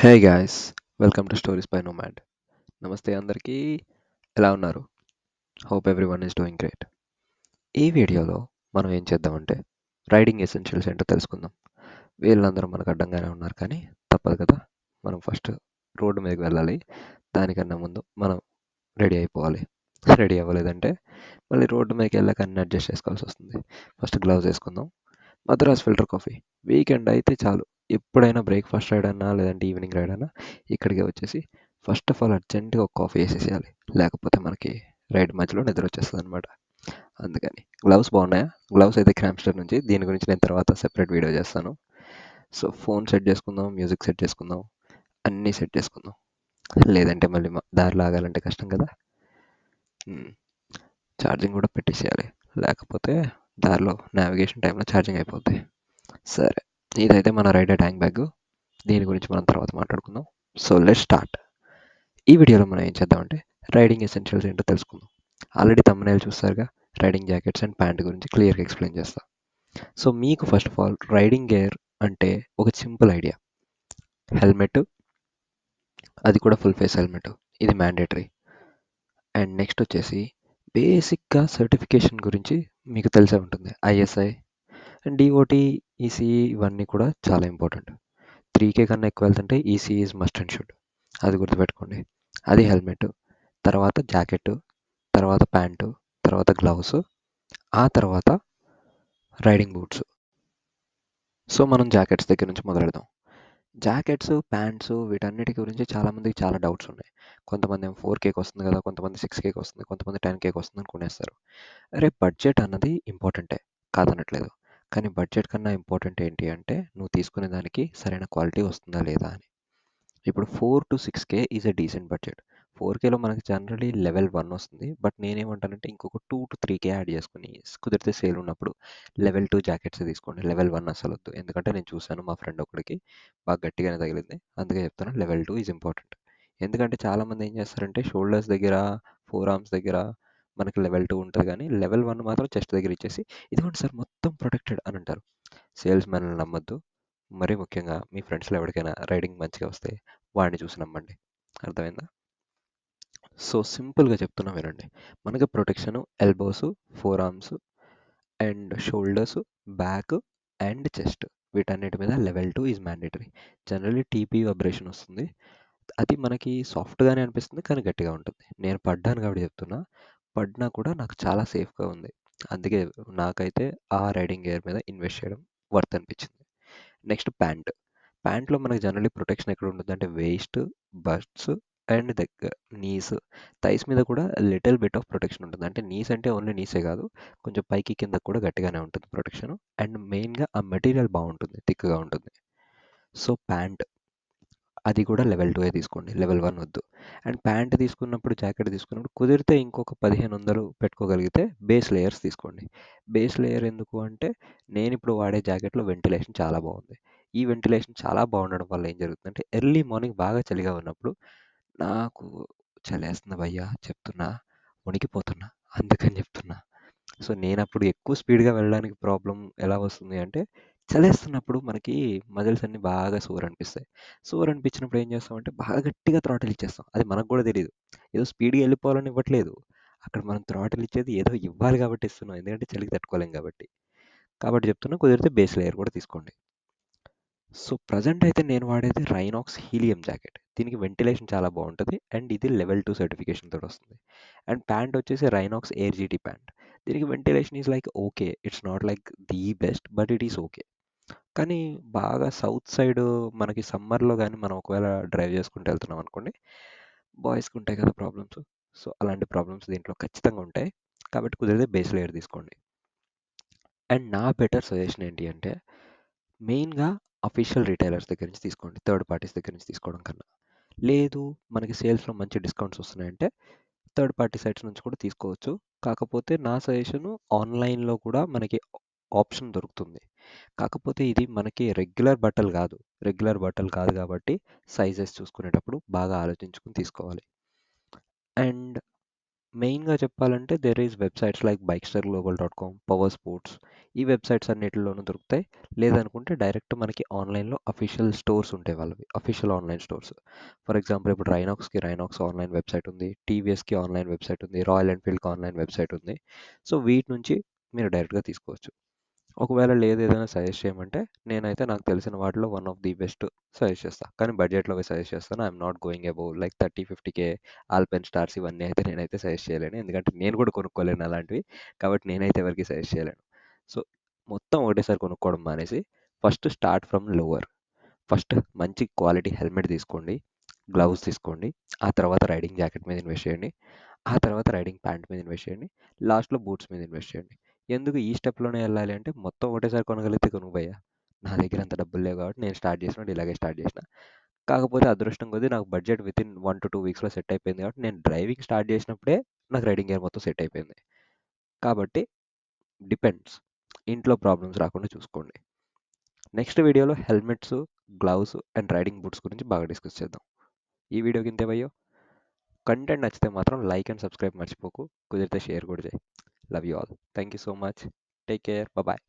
Hey guys, welcome to stories by nomad. నమస్తే అందరికీ. ఎలా ఉన్నారు? Hope everyone is doing great. ఈ వీడియోలో మనం ఏం చేద్దామంటే రైడింగ్ ఎసెన్షియల్స్ ఏంటో తెలుసుకుందాం. వీళ్ళందరూ మనకు అడ్డంగానే ఉన్నారు కానీ తప్పదు కదా. మనం ఫస్ట్ రోడ్డు మీదకి వెళ్ళాలి. దానికన్నా ముందు మనం రెడీ అయిపోవాలి. రెడీ అవ్వలేదంటే మళ్ళీ రోడ్డు మీదకి వెళ్ళాక అన్ని అడ్జస్ట్ చేసుకోవాల్సి వస్తుంది. ఫస్ట్ గ్లౌజ్ వేసుకుందాం. మద్రాస్ ఫిల్టర్ కాఫీ వీకెండ్ అయితే చాలు. ఎప్పుడైనా బ్రేక్ఫాస్ట్ రైడ్ అన్నా లేదంటే ఈవినింగ్ రైడ్ అన్నా ఇక్కడికే వచ్చేసి ఫస్ట్ ఆఫ్ ఆల్ అర్జెంటుగా ఒక కాఫీ వేసేసేయాలి. లేకపోతే మనకి రైడ్ మధ్యలో నిద్ర వచ్చేస్తుంది అనమాట. అందుకని గ్లవ్స్ బాగున్నాయా? గ్లవ్స్ అయితే క్రాంప్స్టర్ నుంచి. దీని గురించి నేను తర్వాత సెపరేట్ వీడియో చేస్తాను. సో ఫోన్ సెట్ చేసుకుందాం, మ్యూజిక్ సెట్ చేసుకుందాం, అన్నీ సెట్ చేసుకుందాం. లేదంటే మళ్ళీ దారిలో ఆగాలంటే కష్టం కదా. ఛార్జింగ్ కూడా పెట్టేసేయాలి. లేకపోతే దారిలో నావిగేషన్ టైంలో ఛార్జింగ్ అయిపోద్ది. సరే, ఇదైతే మన రైడర్ ట్యాంక్ బ్యాగ్. దీని గురించి మనం తర్వాత మాట్లాడుకుందాం. So let's start. ఈ వీడియోలో మనం ఏం చేద్దామంటే రైడింగ్ ఎసెన్షియల్స్ ఏంటో తెలుసుకుందాం. ఆల్రెడీ తమ్మునేలు చూస్తారుగా. రైడింగ్ జాకెట్స్ అండ్ ప్యాంట్ గురించి క్లియర్గా ఎక్స్ప్లెయిన్ చేస్తా. సో మీకు first of all riding gear అంటే ఒక సింపుల్ ఐడియా. హెల్మెట్, అది కూడా ఫుల్ ఫేస్ హెల్మెట్, ఇది మ్యాండేటరీ. అండ్ నెక్స్ట్ వచ్చేసి బేసిక్గా సర్టిఫికేషన్ గురించి మీకు తెలిసే ఉంటుంది. ఐఎస్ఐ అండ్ డిఓటి, ఈసీఈ ఇవన్నీ కూడా చాలా ఇంపార్టెంట్. 3K కన్నా ఎక్కువ వెళ్తుంటే EC is must and should. అది గుర్తుపెట్టుకోండి. అది హెల్మెట్, తర్వాత జాకెట్, తర్వాత ప్యాంటు, తర్వాత గ్లౌస్, ఆ తర్వాత రైడింగ్ బూట్స్. సో మనం జాకెట్స్ దగ్గర నుంచి మొదలెడదాం. జాకెట్స్, ప్యాంట్స్ వీటన్నిటి గురించి చాలామందికి చాలా డౌట్స్ ఉన్నాయి. కొంతమంది ఏమో 4Kకి వస్తుంది కదా, కొంతమంది 6Kకి వస్తుంది, కొంతమంది 10Kకి వస్తుంది అనుకునేస్తారు. అరే బడ్జెట్ అన్నది ఇంపార్టెంటే, కాదనట్లేదు. కానీ బడ్జెట్ కన్నా ఇంపార్టెంట్ ఏంటి అంటే నువ్వు తీసుకునే దానికి సరైన క్వాలిటీ వస్తుందా లేదా అని. ఇప్పుడు 4 to 6K is a decent budget. 4Kలో మనకి జనరలీ లెవెల్ 1 వస్తుంది. బట్ నేనేమంటానంటే ఇంకొక 2 to 3K యాడ్ చేసుకుని కుదిరితే సేల్ ఉన్నప్పుడు లెవెల్ 2 జాకెట్స్ తీసుకోండి. లెవెల్ 1 అసలు వద్దు. ఎందుకంటే నేను చూశాను మా ఫ్రెండ్ ఒకడికి బాగా గట్టిగానే తగిలింది. అందుకే చెప్తాను లెవెల్ 2 ఈజ్ ఇంపార్టెంట్. ఎందుకంటే చాలామంది ఏం చేస్తారంటే షోల్డర్స్ దగ్గర, ఫోర్ ఆర్మ్స్ దగ్గర మనకి లెవెల్ 2 ఉంటుంది కానీ లెవెల్ 1 మాత్రం చెస్ట్ దగ్గర ఇచ్చేసి ఇదిగోండి సార్ మొత్తం ప్రొటెక్టెడ్ అని అంటారు. సేల్స్ మ్యాన్లు నమ్మొద్దు. మరీ ముఖ్యంగా మీ ఫ్రెండ్స్లో ఎవరికైనా రైడింగ్ మంచిగా వస్తే వాడిని చూసి నమ్మండి. అర్థమైందా? సో సింపుల్గా చెప్తున్నా వినండి. మనకి protection elbows, fore arms and shoulders, back and chest, వీటన్నిటి మీద level 2 is mandatory. Generally TP vibration వస్తుంది. అది మనకి సాఫ్ట్గానే అనిపిస్తుంది కానీ గట్టిగా ఉంటుంది. నేను పడ్డాను కాబట్టి చెప్తున్నా. పడినా కూడా నాకు చాలా సేఫ్గా ఉంది. అందుకే నాకైతే ఆ రైడింగ్ గేర్ మీద ఇన్వెస్ట్ చేయడం వర్త్ అనిపించింది. Next pant. ప్యాంట్లో మనకి జనరల్లీ ప్రొటెక్షన్ ఎక్కడ ఉంటుందంటే వేస్ట్, బస్ట్స్ అండ్ దగ్గర నీస్, థైస్ మీద కూడా లిటిల్ బిట్ ఆఫ్ ప్రొటెక్షన్ ఉంటుంది. అంటే నీస్ అంటే ఓన్లీ నీసే కాదు, కొంచెం పైకి కింద కూడా గట్టిగానే ఉంటుంది ప్రొటెక్షన్. అండ్ మెయిన్గా ఆ మెటీరియల్ బాగుంటుంది, థిక్గా ఉంటుంది. సో ప్యాంట్ అది కూడా లెవెల్ 2 తీసుకోండి, లెవెల్ 1 వద్దు. అండ్ ప్యాంట్ తీసుకున్నప్పుడు, జాకెట్ తీసుకున్నప్పుడు కుదిరితే ఇంకొక 1500 పెట్టుకోగలిగితే బేస్ లేయర్స్ తీసుకోండి. బేస్ లేయర్ ఎందుకు అంటే నేను ఇప్పుడు వాడే జాకెట్లో వెంటిలేషన్ చాలా బాగుంది. ఈ వెంటిలేషన్ చాలా బాగుండడం వల్ల ఏం జరుగుతుందంటే ఎర్లీ మార్నింగ్ బాగా చలిగా ఉన్నప్పుడు నాకు చలేస్తుంది భయ్యా చెప్తున్నా, వణికిపోతున్నా, అందుకని చెప్తున్నా. సో నేనప్పుడు ఎక్కువ స్పీడ్గా వెళ్ళడానికి ప్రాబ్లం ఎలా వస్తుంది అంటే చలేస్తున్నప్పుడు మనకి మజిల్స్ అన్ని బాగా సోర్ అనిపిస్తాయి. సోర్ అనిపించినప్పుడు ఏం చేస్తామంటే బాగా గట్టిగా థ్రాటిల్ ఇచ్చేస్తాం. అది మనకు కూడా తెలియదు. ఏదో స్పీడ్గా వెళ్ళిపోవాలని ఇవ్వట్లేదు. అక్కడ మనం థ్రాటిల్ ఇచ్చేది ఏదో ఇవ్వాలి కాబట్టి ఇస్తున్నాం. ఎందుకంటే చలికి తట్టుకోలేం కాబట్టి. కాబట్టి చెప్తున్నా కుదిరితే బేస్ లేయర్ కూడా తీసుకోండి. సో ప్రజెంట్ అయితే నేను వాడేది రైనాక్స్ హీలియం జాకెట్. దీనికి వెంటిలేషన్ చాలా బాగుంటుంది అండ్ ఇది లెవెల్ 2 సర్టిఫికేషన్ తోటి వస్తుంది. అండ్ ప్యాంట్ వచ్చేసి రైనాక్స్ ఎయిర్ జీటీ ప్యాంట్. దీనికి ventilation is like okay, it's not like the best but it is okay. కానీ బాగా సౌత్ సైడ్ మనకి సమ్మర్లో కానీ మనం ఒకవేళ డ్రైవ్ చేసుకుంటూ వెళ్తున్నాం అనుకోండి, బాయ్స్కి ఉంటాయి కదా ప్రాబ్లమ్స్. సో అలాంటి ప్రాబ్లమ్స్ దీంట్లో ఖచ్చితంగా ఉంటాయి. కాబట్టి కుదిరితే బేస్ లేయర్ తీసుకోండి. అండ్ నా బెటర్ సజెషన్ ఏంటి అంటే మెయిన్గా అఫీషియల్ రిటైలర్స్ దగ్గర నుంచి తీసుకోండి, థర్డ్ పార్టీస్ దగ్గర నుంచి తీసుకోవడం కన్నా. లేదు మనకి సేల్స్లో మంచి డిస్కౌంట్స్ వస్తున్నాయంటే థర్డ్ పార్టీ సైట్స్ నుంచి కూడా తీసుకోవచ్చు. కాకపోతే నా సజెషను ఆన్లైన్లో కూడా మనకి ఆప్షన్ దొరుకుతుంది. కాకపోతే ఇది మనకి రెగ్యులర్ బట్టలు కాదు కాబట్టి సైజెస్ చూసుకునేటప్పుడు బాగా ఆలోచించుకుని తీసుకోవాలి. అండ్ మెయిన్‌గా చెప్పాలంటే there is websites like bikestarglobal.com, power sports ఈ వెబ్‌సైట్స్ అన్నిటిలోనూ దొరుకుతాయి. లేదనుకుంటే డైరెక్ట్ మనకి ఆన్‌లైన్‌లో అఫీషియల్ స్టోర్స్ ఉంటాయి వాళ్ళవి. Official online stores. For example ఇప్పుడు రైనాక్స్ ఆన్‌లైన్ వెబ్‌సైట్ ఉంది. టీవీఎస్‌కి ఆన్‌లైన్ వెబ్‌సైట్ ఉంది. రాయల్ ఎన్‌ఫీల్డ్‌కి ఆన్‌లైన్ వెబ్‌సైట్ ఉంది. సో, వీటి నుంచి మీరు డైరెక్ట్‌గా తీసుకోవచ్చు. ఒకవేళ లేదు ఏదైనా సజెస్ట్ చేయమంటే నేనైతే నాకు తెలిసిన వాటిలో one of the best suggest చేస్తా. కానీ బడ్జెట్‌లోవి సజెస్ట్ చేస్తాను. I'm not going above like 30, 50K Alpen stars ఇవన్నీ అయితే నేనైతే సజెస్ట్ చేయలేను. ఎందుకంటే నేను కూడా కొనుక్కోలేను అలాంటివి. కాబట్టి నేనైతే ఎవరికీ సజెస్ట్ చేయలేను. సో, మొత్తం ఒకటేసారి కొనుక్కోవడం మానేసి first start from lower. First మంచి క్వాలిటీ హెల్మెట్ తీసుకోండి. గ్లౌస్ తీసుకోండి. ఆ తర్వాత రైడింగ్ జాకెట్ మీద ఇన్వెస్ట్ చేయండి. ఆ తర్వాత రైడింగ్ ప్యాంట్ మీద ఇన్వెస్ట్ చేయండి. లాస్ట్‌లో బూట్స్ మీద ఇన్వెస్ట్ చేయండి. ఎందుకు ఈ స్టెప్‌లోనే ఎళ్ళాలి అంటే మొత్తం ఒకటేసారి కొనగలిగితే కొనుకు భయ్యా. నా దగ్గర అంత డబ్బులు లేవు కాబట్టి నేను స్టార్ట్ చేసినప్పుడు ఇలాగే స్టార్ట్ చేసిన. కాకపోతే అదృష్టం కొద్దీ నాకు బడ్జెట్ వితిన్ 1-2 వీక్స్‌లో సెట్ అయిపోయింది కాబట్టి నేను డ్రైవింగ్ స్టార్ట్ చేసినప్పుడే నాకు రైడింగ్ గేర్ మొత్తం సెట్ అయిపోయింది. కాబట్టి డిపెండ్స్. ఇంట్లో ప్రాబ్లమ్స్ రాకుండా చూసుకోండి. నెక్స్ట్ వీడియోలో helmets, gloves and riding boots గురించి బాగా డిస్కస్ చేద్దాం. ఈ వీడియోకి ఇంతే భయ్యో. కంటెంట్ నచ్చితే మాత్రం లైక్ అండ్ సబ్స్క్రైబ్ మర్చిపోకు. కుదిరితే షేర్ కూడా చేయి. Love you all. Thank you so much. Take care. Bye bye.